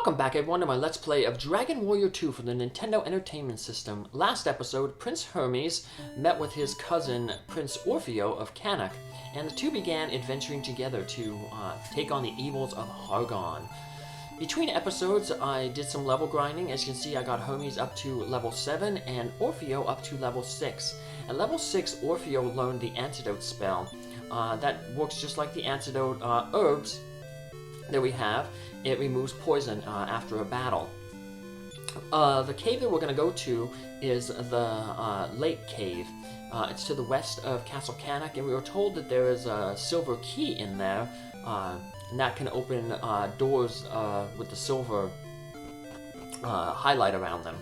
Welcome back everyone to my Let's Play of Dragon Warrior 2 for the Nintendo Entertainment System. Last episode, Prince Hermes met with his cousin Prince Orfeo of Cannock, and the two began adventuring together to take on the evils of Hargon. Between episodes, I did some level grinding. As you can see, I got Hermes up to level 7 and Orfeo up to level 6. At level 6, Orfeo learned the antidote spell. That works just like the antidote herbs that we have. It removes poison after a battle. The cave that we're going to go to is the Lake Cave. It's to the west of Castle Cannock, and we were told that there is a silver key in there, and that can open doors with the silver highlight around them,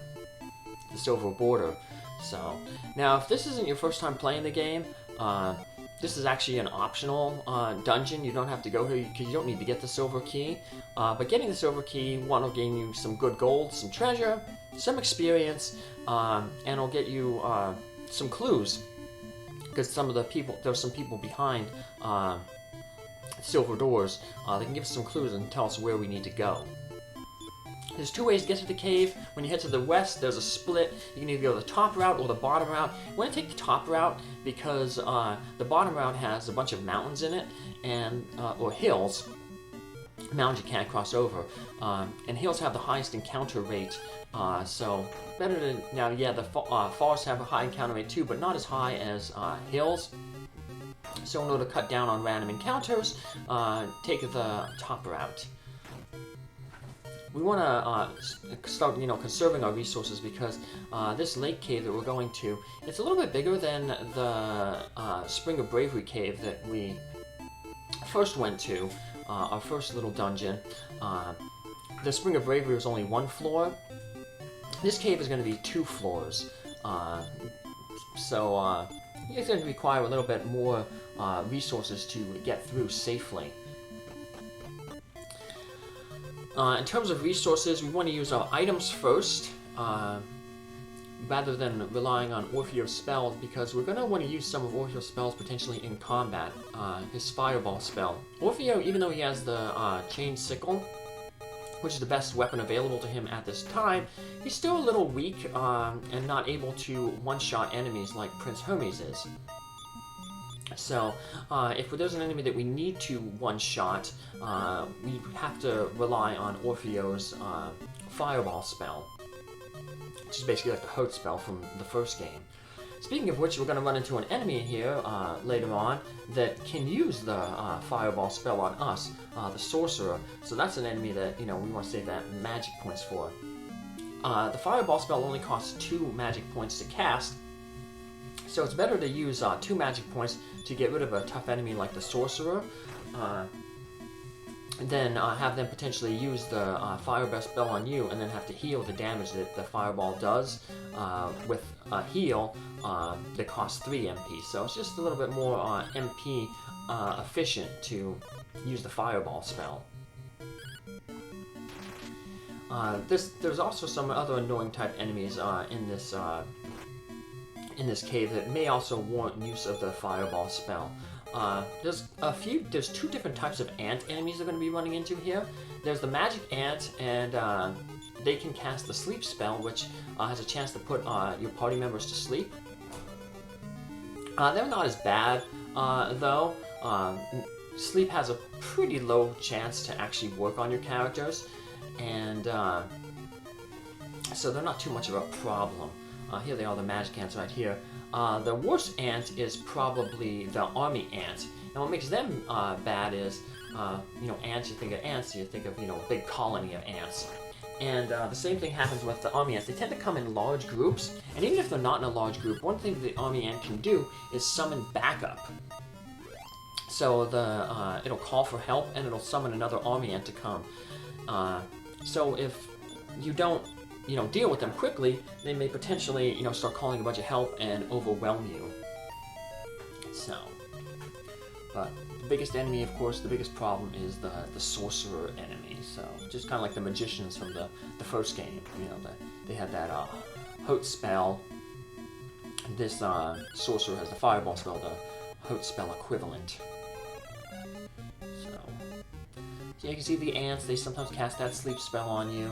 the silver border. So, now if this isn't your first time playing the game, this is actually an optional dungeon. You don't have to go here because you don't need to get the silver key. But getting the silver key, one, will gain you some good gold, some treasure, some experience, and it'll get you some clues. Because there's some people behind silver doors. They can give us some clues and tell us where we need to go. There's two ways to get to the cave. When you head to the west, there's a split. You can either go the top route or the bottom route. You want to take the top route because the bottom route has a bunch of mountains in it, and or hills. Mountains you can't cross over. And hills have the highest encounter rate. So better than now. Yeah, the forests have a high encounter rate too, but not as high as hills. So in order to cut down on random encounters, take the top route. We want to start, conserving our resources because this lake cave that we're going to, it's a little bit bigger than the Spring of Bravery cave that we first went to, our first little dungeon. The Spring of Bravery was only one floor. This cave is going to be 2 floors. So it's going to require a little bit more resources to get through safely. In terms of resources, we want to use our items first, rather than relying on Orfeo's spells, because we're going to want to use some of Orfeo's spells potentially in combat. His Fireball spell. Orfeo, even though he has the Chain Sickle, which is the best weapon available to him at this time, he's still a little weak and not able to one-shot enemies like Prince Hermes is. So, if there's an enemy that we need to one-shot, we have to rely on Orfeo's Fireball spell, which is basically like the Hurt spell from the first game. Speaking of which, we're going to run into an enemy here later on that can use the Fireball spell on us, the Sorcerer. So that's an enemy that we want to save that magic points for. The Fireball spell only costs 2 magic points to cast, so it's better to use 2 magic points to get rid of a tough enemy like the Sorcerer, then have them potentially use the Fireball spell on you, and then have to heal the damage that the Fireball does with a heal that costs 3 MP. So it's just a little bit more MP efficient to use the Fireball spell. There's also some other annoying type enemies in this cave that may also warrant use of the Fireball spell. There's 2 different types of ant enemies they're going to be running into here. There's the magic ant, and they can cast the sleep spell, which has a chance to put your party members to sleep. They're not as bad, though. Sleep has a pretty low chance to actually work on your characters, and so they're not too much of a problem. Here they are, the magic ants right here. The worst ant is probably the army ant. And what makes them bad is, ants, you think of ants, you think of, a big colony of ants. And the same thing happens with the army ants. They tend to come in large groups, and even if they're not in a large group, one thing the army ant can do is summon backup. So it'll call for help, and it'll summon another army ant to come. So if you don't deal with them quickly, they may potentially, start calling a bunch of help and overwhelm you. So, but the biggest enemy, of course, the biggest problem is the Sorcerer enemy. So, just kind of like the magicians from the first game. They had that Hurt spell. This Sorcerer has the Fireball spell, the Hurt spell equivalent. So, So you can see the ants, they sometimes cast that sleep spell on you.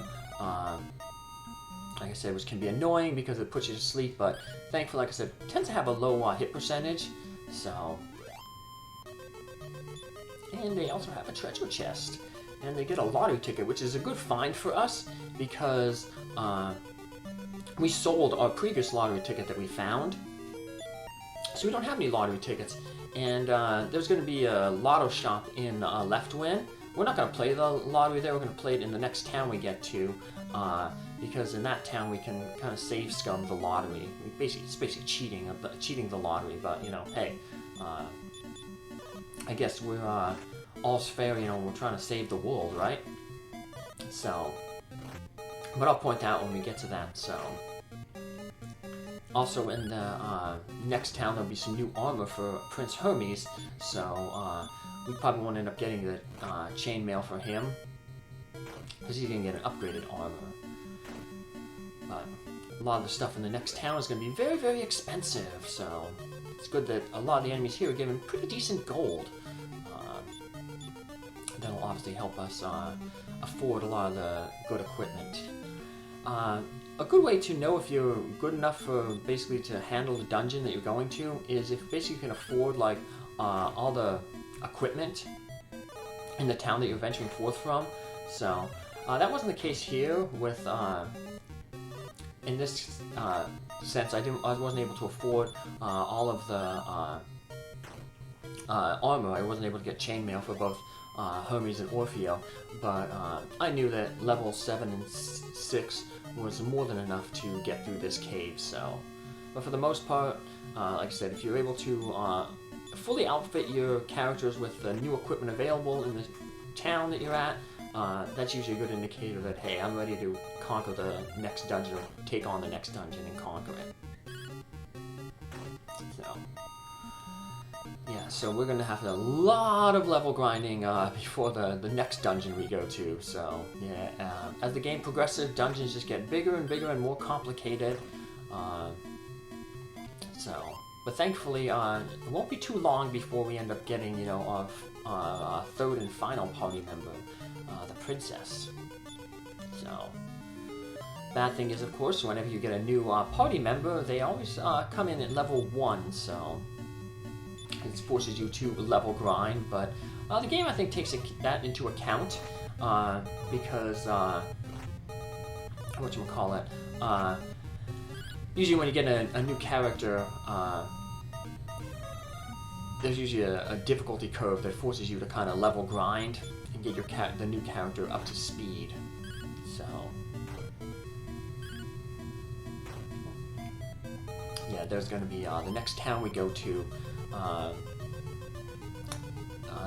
Like I said, which can be annoying because it puts you to sleep, but thankfully, like I said, it tends to have a low hit percentage, so... And they also have a treasure chest, and they get a lottery ticket, which is a good find for us, because we sold our previous lottery ticket that we found, so we don't have any lottery tickets, and there's going to be a lotto shop in Leftwin. We're not going to play the lottery there, we're going to play it in the next town we get to, because in that town we can kind of save scum the lottery. It's basically cheating the lottery, but, you know, hey, I guess we're, all's fair, you know, we're trying to save the world, right? So, but I'll point out when we get to that, so. Also in the, next town there'll be some new armor for Prince Hermes, so, we probably won't end up getting the, chainmail for him, because he's gonna get an upgraded armor. But a lot of the stuff in the next town is going to be very, very expensive, so it's good that a lot of the enemies here are given pretty decent gold. That'll obviously help us afford a lot of the good equipment. A good way to know if you're good enough for basically to handle the dungeon that you're going to is if basically you can afford like all the equipment in the town that you're venturing forth from. So that wasn't the case here with in this sense. I wasn't able to afford all of the armor. I wasn't able to get chainmail for both Hermes and Orfeo, but I knew that level 7 and 6 was more than enough to get through this cave, so. But for the most part, like I said, if you're able to fully outfit your characters with the new equipment available in the town that you're at, that's usually a good indicator that, hey, I'm ready to conquer the next dungeon, or take on the next dungeon and conquer it. So. Yeah, so we're going to have a lot of level grinding before the next dungeon we go to, so yeah, as the game progresses, dungeons just get bigger and bigger and more complicated, but thankfully, it won't be too long before we end up getting, you know, our third and final party member, the princess. So, bad thing is, of course, whenever you get a new party member, they always come in at level 1, so it forces you to level grind, but the game, I think, takes that into account, because, whatchamacallit, usually when you get a new character, there's usually a difficulty curve that forces you to kind of level grind and get your the new character up to speed, so. Yeah, there's going to be the next town we go to,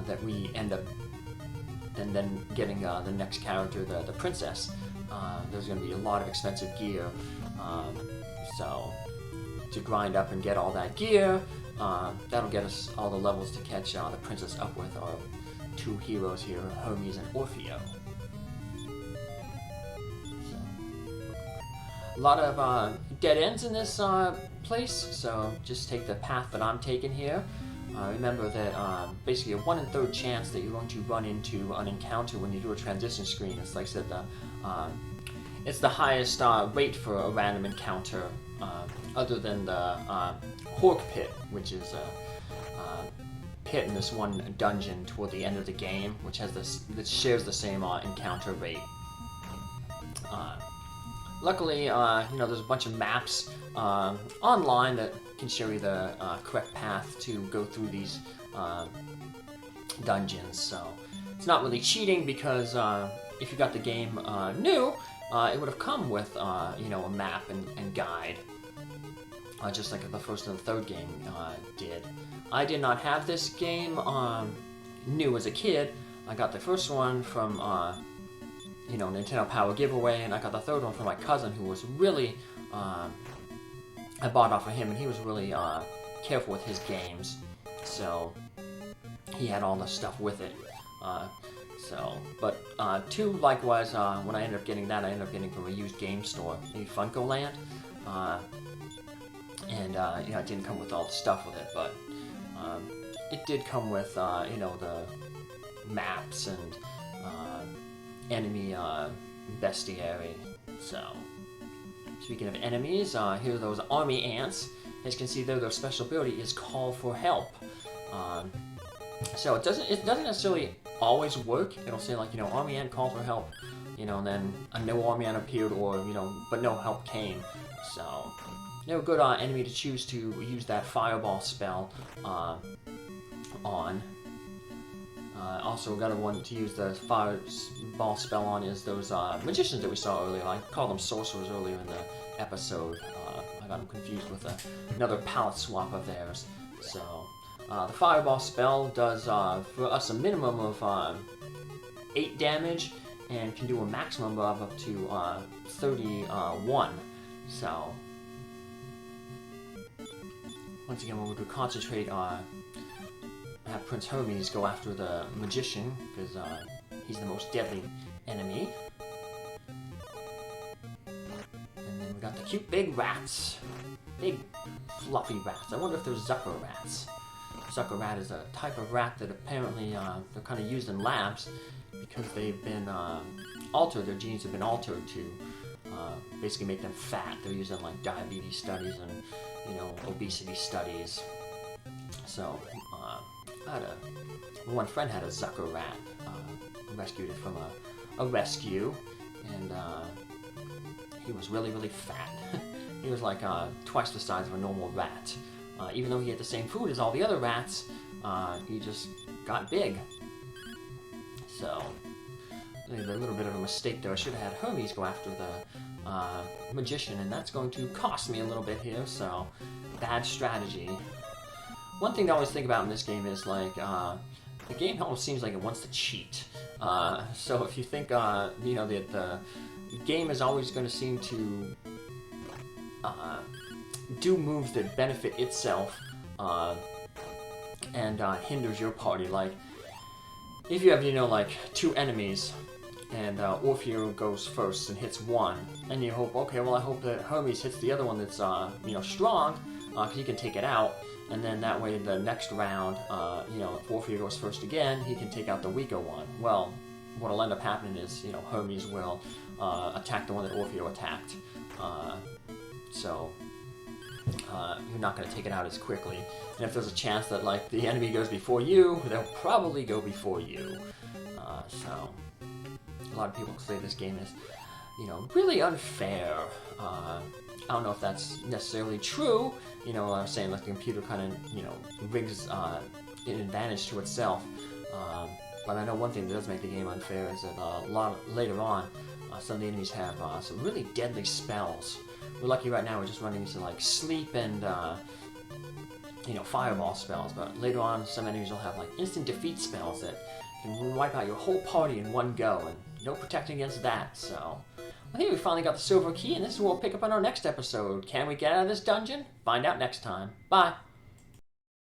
that we end up and then getting the next character, the princess. There's going to be a lot of expensive gear, so to grind up and get all that gear, that'll get us all the levels to catch the princess up with our two heroes here, Hermes and Orfeo. So, a lot of dead ends in this place, so just take the path that I'm taking here. Remember that basically a 1 in 3rd chance that you're going to run into an encounter when you do a transition screen. It's like I said, it's the highest rate for a random encounter, other than the Hork Pit, which is a pit in this one dungeon toward the end of the game, which has that shares the same encounter rate. Luckily, you know, there's a bunch of maps online that can show you the correct path to go through these dungeons, so it's not really cheating, because if you got the game new, it would have come with you know, a map and guide, just like the first and the third game did. I did not have this game new as a kid. I got the first one from you know, Nintendo Power giveaway, and I got the third one from my cousin, who was really I bought off of him, and he was really careful with his games, so he had all the stuff with it. But 2, likewise, when I ended up getting that, I ended up getting from a used game store, maybe Funkoland, and you know, it didn't come with all the stuff with it, but it did come with you know, the maps and enemy bestiary. So, speaking of enemies, here are those army ants. As you can see there, their special ability is call for help. So it doesn't necessarily always work. It'll say like, army ant call for help, and then a no army ant appeared, or but no help came. So they're a good enemy to choose to use that fireball spell on. Also, another one to use the fireball spell on is those magicians that we saw earlier. I called them sorcerers earlier in the episode. I got them confused with another palette swap of theirs. So the fireball spell does for us a minimum of 8 damage and can do a maximum of up to 31. So once again, we'll concentrate on have Prince Hermes go after the magician, because he's the most deadly enemy. And then we got the cute big rats. Big fluffy rats. I wonder if they're Zucker rats. Zucker rat is a type of rat that apparently they're kind of used in labs because they've been altered, their genes have been altered to basically make them fat. They're used in like diabetes studies and obesity studies. So one friend had a Zucker rat, rescued it from a rescue, and he was really, really fat. He was like twice the size of a normal rat. Even though he had the same food as all the other rats, he just got big. So, a little bit of a mistake though. I should have had Hermes go after the magician, and that's going to cost me a little bit here, so bad strategy. One thing to always think about in this game is like, the game almost seems like it wants to cheat. So if you think, that the game is always going to seem to do moves that benefit itself and hinders your party. Like, if you have, like 2 enemies and Orfeo goes first and hits one, and you hope, okay, well I hope that Hermes hits the other one that's, strong, because he can take it out. And then that way, the next round, if Orfeo goes first again, he can take out the weaker one. Well, what'll end up happening is, Hermes will attack the one that Orfeo attacked. So you're not going to take it out as quickly. And if there's a chance that, like, the enemy goes before you, they'll probably go before you. So a lot of people say this game is, really unfair. I don't know if that's necessarily true. I was saying like the computer kind of, rigs an advantage to itself. But I know one thing that does make the game unfair is that later on, some of the enemies have some really deadly spells. We're lucky right now we're just running into like sleep and fireball spells. But later on, some enemies will have like instant defeat spells that can wipe out your whole party in one go, and no protecting against that. So I think we finally got the silver key, and this is what we'll pick up on our next episode. Can we get out of this dungeon? Find out next time. Bye!